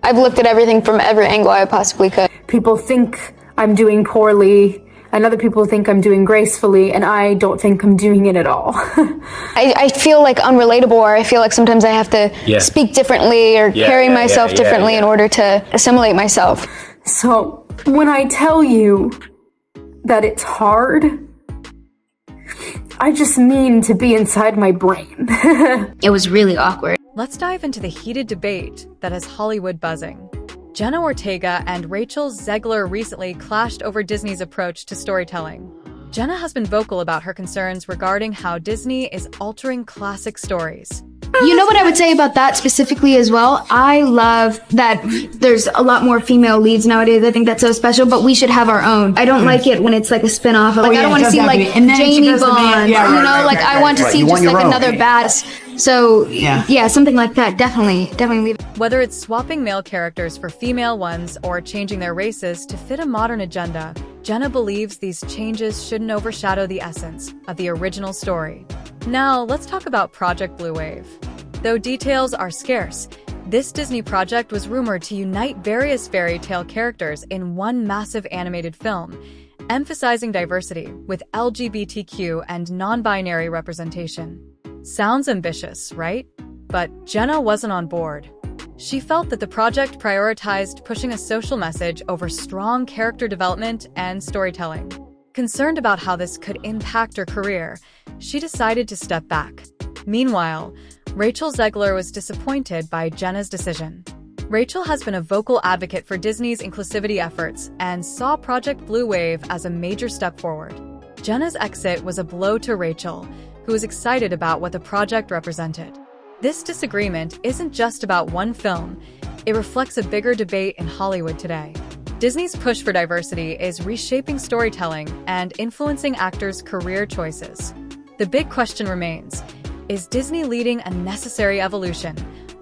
I've looked at everything from every angle I possibly could. People think I'm doing poorly, and other people think I'm doing gracefully, and I don't think I'm doing it at all. I feel like unrelatable, or I feel like sometimes I have to speak differently or carry myself differently in order to assimilate myself. So when I tell you that it's hard, I just mean to be inside my brain. It was really awkward. Let's dive into the heated debate that has Hollywood buzzing. Jenna Ortega and Rachel Zegler recently clashed over Disney's approach to storytelling. Jenna has been vocal about her concerns regarding how Disney is altering classic stories. You know what I would say about that specifically as well? I love that there's a lot more female leads nowadays. I think that's so special, but we should have our own. I don't like it when it's like a spin-off. Like, I don't want to see like Jamie Bond, I want to see just like another badass. So yeah, something like that. Definitely leave it. Whether it's swapping male characters for female ones or changing their races to fit a modern agenda, Jenna believes these changes shouldn't overshadow the essence of the original story. Now, let's talk about Project Blue Wave. Though details are scarce, this Disney project was rumored to unite various fairy tale characters in one massive animated film, emphasizing diversity with LGBTQ and non-binary representation. Sounds ambitious, right? But Jenna wasn't on board. She felt that the project prioritized pushing a social message over strong character development and storytelling. Concerned about how this could impact her career, she decided to step back. Meanwhile, Rachel Zegler was disappointed by Jenna's decision. Rachel has been a vocal advocate for Disney's inclusivity efforts and saw Project Blue Wave as a major step forward. Jenna's exit was a blow to Rachel, who was excited about what the project represented. This disagreement isn't just about one film, it reflects a bigger debate in Hollywood today. Disney's push for diversity is reshaping storytelling and influencing actors' career choices. The big question remains, is Disney leading a necessary evolution,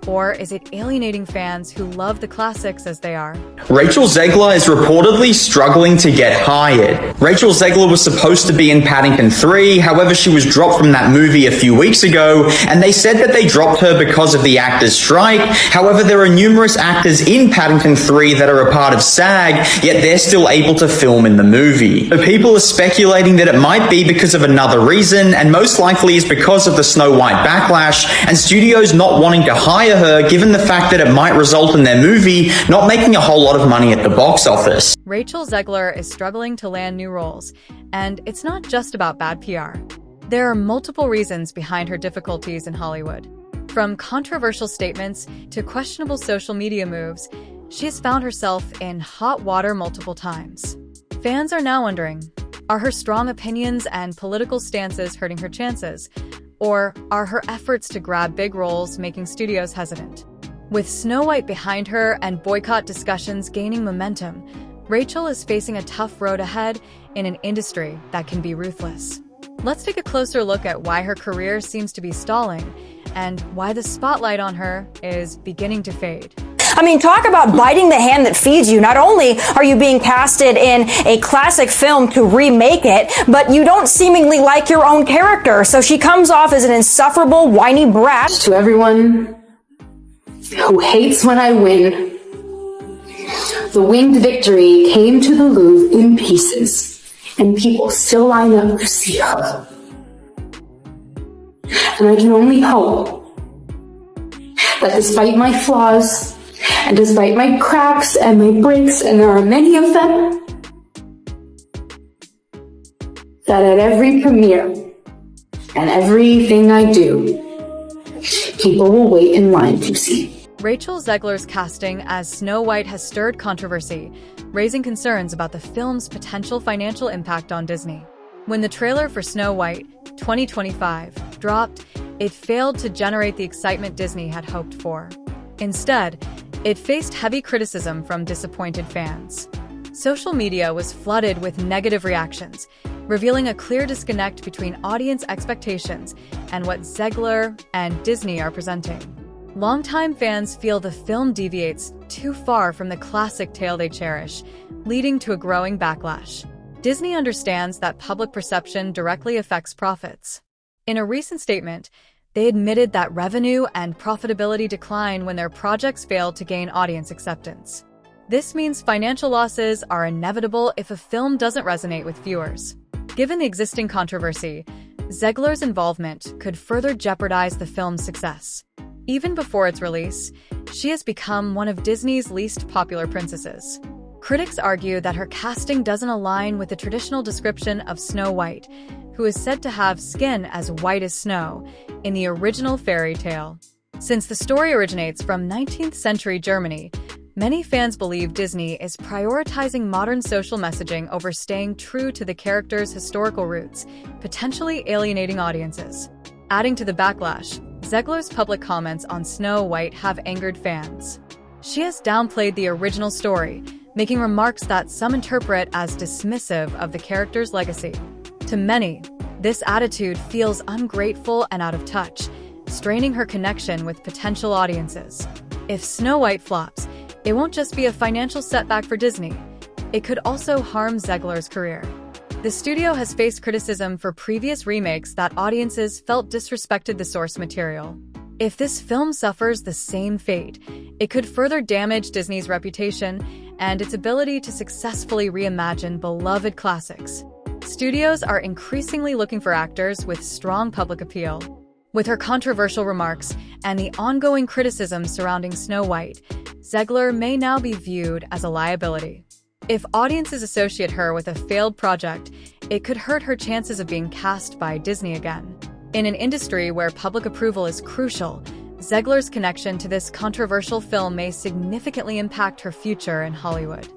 or is it alienating fans who love the classics as they are? Rachel Zegler is reportedly struggling to get hired. Rachel Zegler was supposed to be in Paddington 3, however she was dropped from that movie a few weeks ago, and they said that they dropped her because of the actors' strike. However, there are numerous actors in Paddington 3 that are a part of SAG, yet they're still able to film in the movie. So people are speculating that it might be because of another reason, and most likely is because of the Snow White backlash, and studios not wanting to hire her given the fact that it might result in their movie not making a whole lot of money at the box office. Rachel Zegler is struggling to land new roles, and it's not just about bad PR. There are multiple reasons behind her difficulties in Hollywood. From controversial statements to questionable social media moves, she has found herself in hot water multiple times. Fans are now wondering, are her strong opinions and political stances hurting her chances? Or are her efforts to grab big roles making studios hesitant? With Snow White behind her and boycott discussions gaining momentum, Rachel is facing a tough road ahead in an industry that can be ruthless. Let's take a closer look at why her career seems to be stalling and why the spotlight on her is beginning to fade. I mean, talk about biting the hand that feeds you. Not only are you being casted in a classic film to remake it, but you don't seemingly like your own character. So she comes off as an insufferable, whiny brat. To everyone who hates when I win, the winged victory came to the Louvre in pieces, and people still line up to see her. And I can only hope that despite my flaws, and despite my cracks and my breaks, and there are many of them, that at every premiere and everything I do, people will wait in line to see. Rachel Zegler's casting as Snow White has stirred controversy, raising concerns about the film's potential financial impact on Disney. When the trailer for Snow White 2025 dropped, it failed to generate the excitement Disney had hoped for. Instead, it faced heavy criticism from disappointed fans. Social media was flooded with negative reactions, revealing a clear disconnect between audience expectations and what Zegler and Disney are presenting. Longtime fans feel the film deviates too far from the classic tale they cherish, leading to a growing backlash. Disney understands that public perception directly affects profits. In a recent statement, They admitted that revenue and profitability decline when their projects fail to gain audience acceptance. This means financial losses are inevitable if a film doesn't resonate with viewers. Given the existing controversy, Zegler's involvement could further jeopardize the film's success. Even before its release, she has become one of Disney's least popular princesses. Critics argue that her casting doesn't align with the traditional description of Snow White, who is said to have skin as white as snow in the original fairy tale. Since the story originates from 19th century Germany, many fans believe Disney is prioritizing modern social messaging over staying true to the character's historical roots, potentially alienating audiences. Adding to the backlash, Zegler's public comments on Snow White have angered fans. She has downplayed the original story, making remarks that some interpret as dismissive of the character's legacy. To many, this attitude feels ungrateful and out of touch, straining her connection with potential audiences. If Snow White flops, it won't just be a financial setback for Disney. It could also harm Zegler's career. The studio has faced criticism for previous remakes that audiences felt disrespected the source material. If this film suffers the same fate, it could further damage Disney's reputation and its ability to successfully reimagine beloved classics. Studios are increasingly looking for actors with strong public appeal. With her controversial remarks and the ongoing criticism surrounding Snow White, Zegler may now be viewed as a liability. If audiences associate her with a failed project, it could hurt her chances of being cast by Disney again. In an industry where public approval is crucial, Zegler's connection to this controversial film may significantly impact her future in Hollywood.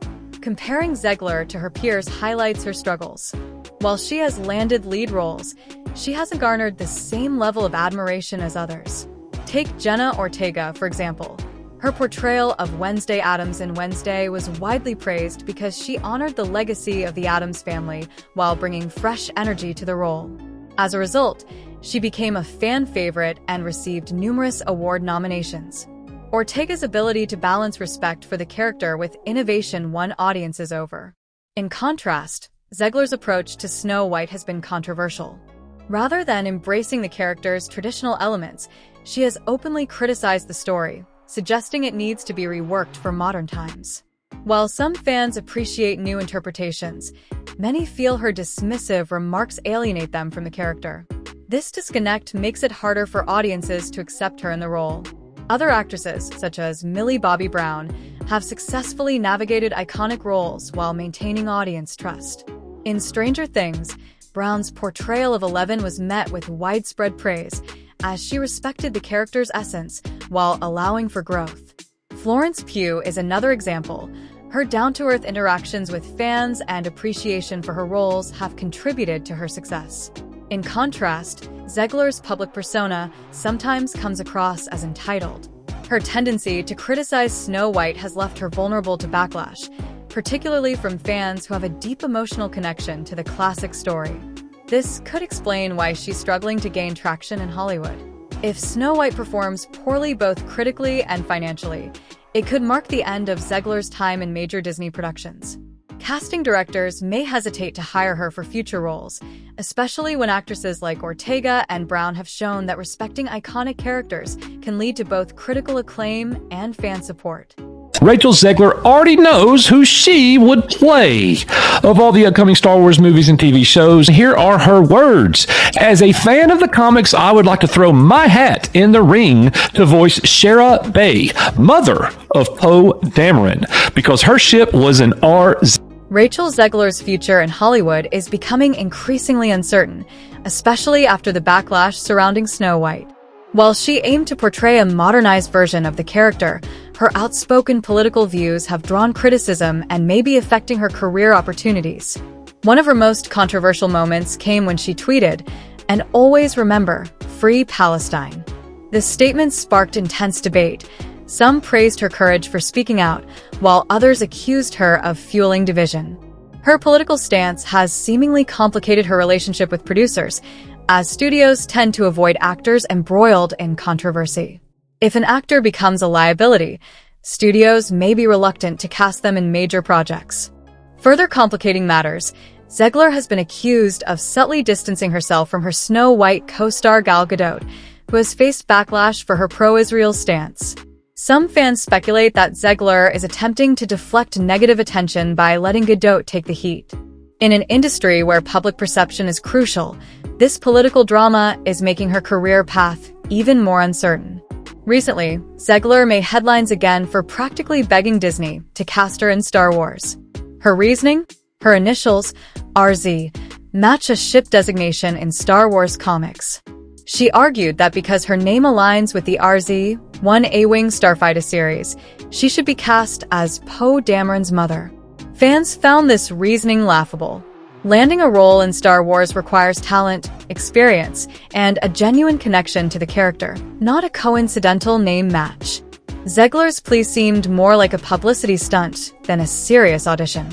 Comparing Zegler to her peers highlights her struggles. While she has landed lead roles, she hasn't garnered the same level of admiration as others. Take Jenna Ortega, for example. Her portrayal of Wednesday Addams in Wednesday was widely praised because she honored the legacy of the Addams family while bringing fresh energy to the role. As a result, she became a fan favorite and received numerous award nominations. Ortega's ability to balance respect for the character with innovation won audiences over. In contrast, Zegler's approach to Snow White has been controversial. Rather than embracing the character's traditional elements, she has openly criticized the story, suggesting it needs to be reworked for modern times. While some fans appreciate new interpretations, many feel her dismissive remarks alienate them from the character. This disconnect makes it harder for audiences to accept her in the role. Other actresses, such as Millie Bobby Brown, have successfully navigated iconic roles while maintaining audience trust. In Stranger Things, Brown's portrayal of Eleven was met with widespread praise, as she respected the character's essence while allowing for growth. Florence Pugh is another example. Her down-to-earth interactions with fans and appreciation for her roles have contributed to her success. In contrast, Zegler's public persona sometimes comes across as entitled. Her tendency to criticize Snow White has left her vulnerable to backlash, particularly from fans who have a deep emotional connection to the classic story. This could explain why she's struggling to gain traction in Hollywood. If Snow White performs poorly both critically and financially, it could mark the end of Zegler's time in major Disney productions. Casting directors may hesitate to hire her for future roles, especially when actresses like Ortega and Brown have shown that respecting iconic characters can lead to both critical acclaim and fan support. Rachel Zegler already knows who she would play. Of all the upcoming Star Wars movies and TV shows, here are her words. As a fan of the comics, I would like to throw my hat in the ring to voice Shara Bay, mother of Poe Dameron, because her ship was an RZ. Rachel Zegler's future in Hollywood is becoming increasingly uncertain, especially after the backlash surrounding Snow White. While she aimed to portray a modernized version of the character, her outspoken political views have drawn criticism and may be affecting her career opportunities. One of her most controversial moments came when she tweeted, "And always remember, free Palestine." This statement sparked intense debate. Some praised her courage for speaking out, while others accused her of fueling division. Her political stance has seemingly complicated her relationship with producers, as studios tend to avoid actors embroiled in controversy. If an actor becomes a liability, studios may be reluctant to cast them in major projects. Further complicating matters, Zegler has been accused of subtly distancing herself from her Snow White co-star Gal Gadot, who has faced backlash for her pro-Israel stance. Some fans speculate that Zegler is attempting to deflect negative attention by letting Gadot take the heat. In an industry where public perception is crucial, this political drama is making her career path even more uncertain. Recently, Zegler made headlines again for practically begging Disney to cast her in Star Wars. Her reasoning? Her initials, RZ, match a ship designation in Star Wars comics. She argued that because her name aligns with the RZ, one A-Wing Starfighter series, she should be cast as Poe Dameron's mother. Fans found this reasoning laughable. Landing a role in Star Wars requires talent, experience, and a genuine connection to the character, not a coincidental name match. Zegler's plea seemed more like a publicity stunt than a serious audition.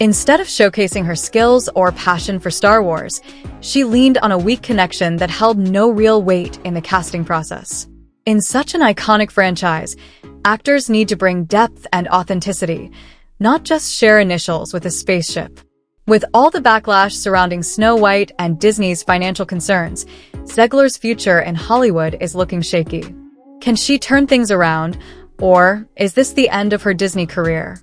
Instead of showcasing her skills or passion for Star Wars, she leaned on a weak connection that held no real weight in the casting process. In such an iconic franchise, actors need to bring depth and authenticity, not just share initials with a spaceship. With all the backlash surrounding Snow White and Disney's financial concerns, Zegler's future in Hollywood is looking shaky. Can she turn things around, or is this the end of her Disney career?